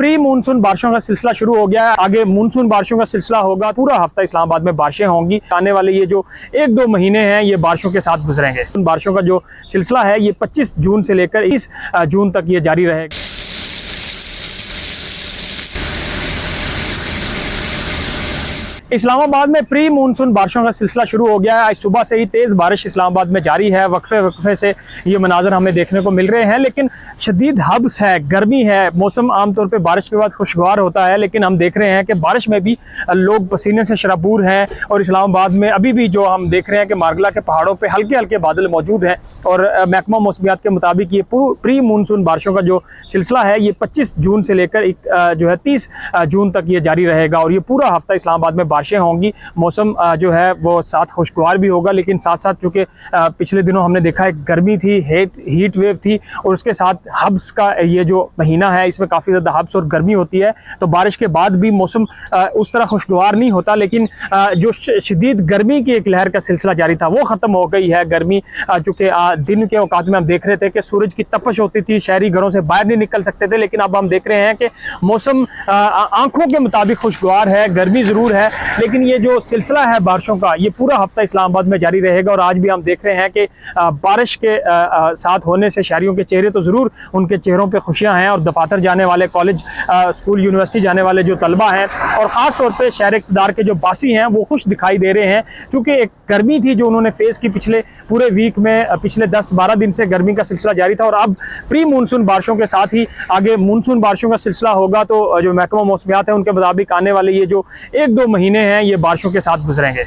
Pre monsoon बारिशों का सिलसिला शुरू हो गया है। आगे मानसून बारिशों का सिलसिला होगा। पूरा हफ्ता इस्लामाबाद में बारिशें होंगी। आने वाले ये जो 1-2 महीने हैं ये बारिशों के साथ गुजरेंगे। बारिशों का जो सिलसिला है ये 25 जून से लेकर 20 जून तक ये जारी रहेगा। इस्लामाबाद में प्री मानसून बारिशों का सिलसिला शुरू हो गया है। आज सुबह से ही तेज़ बारिश इस्लामाबाद में जारी है। वक्फे से ये मनाजर हमें देखने को मिल रहे हैं, लेकिन शदीद हब्स है, गर्मी है। मौसम आमतौर पे बारिश के बाद खुशगवार होता है, लेकिन हम देख रहे हैं कि बारिश में भी लोग पसीने से शराबूर हैं। और इस्लामाबाद में अभी भी जो हम देख रहे हैं कि मारगला के पहाड़ों पर हल्के हल्के बादल मौजूद हैं। और महकमा मौसमियात के मुताबिक ये प्री मानसून बारिशों का जो सिलसिला है ये 25 जून से लेकर 30 जून तक ये जारी रहेगा। और ये पूरा हफ्ता इस्लामाबाद में बारिशें होंगी। मौसम जो है वो साथ खुशगवार भी होगा, लेकिन साथ साथ क्योंकि पिछले दिनों हमने देखा है गर्मी थी, हीट वेव थी, और उसके साथ हब्स का ये जो महीना है इसमें काफ़ी ज़्यादा हब्स और गर्मी होती है। तो बारिश के बाद भी मौसम उस तरह खुशगवार नहीं होता, लेकिन जो शदीद गर्मी की एक लहर का सिलसिला जारी था वो ख़त्म हो गई है। गर्मी चूँकि दिन के औकात में हम देख रहे थे कि सूरज की तपश होती थी, शहरी घरों से बाहर नहीं निकल सकते थे, लेकिन अब हम देख रहे हैं कि मौसम आंखों के मुताबिक खुशगवार है। गर्मी ज़रूर है, लेकिन ये जो सिलसिला है बारिशों का ये पूरा हफ्ता इस्लामाबाद में जारी रहेगा। और आज भी हम देख रहे हैं कि बारिश के साथ होने से शहरियों के चेहरे तो ज़रूर, उनके चेहरों पे खुशियां हैं। और दफातर जाने वाले, कॉलेज, स्कूल, यूनिवर्सिटी जाने वाले जो तलबा हैं और ख़ास तौर पे शहर इक़्तिदार के जो बासी हैं वो खुश दिखाई दे रहे हैं, क्योंकि एक गर्मी थी जो उन्होंने फेस की पिछले पूरे वीक में। पिछले 10-12 दिन से गर्मी का सिलसिला जारी था, और अब प्री मानसून बारिशों के साथ ही आगे मानसून बारिशों का सिलसिला होगा। तो जो महकमा मौसमियात है उनके मुताबिक आने वाले ये जो 1-2 महीने हैं ये बारिशों के साथ गुजरेंगे।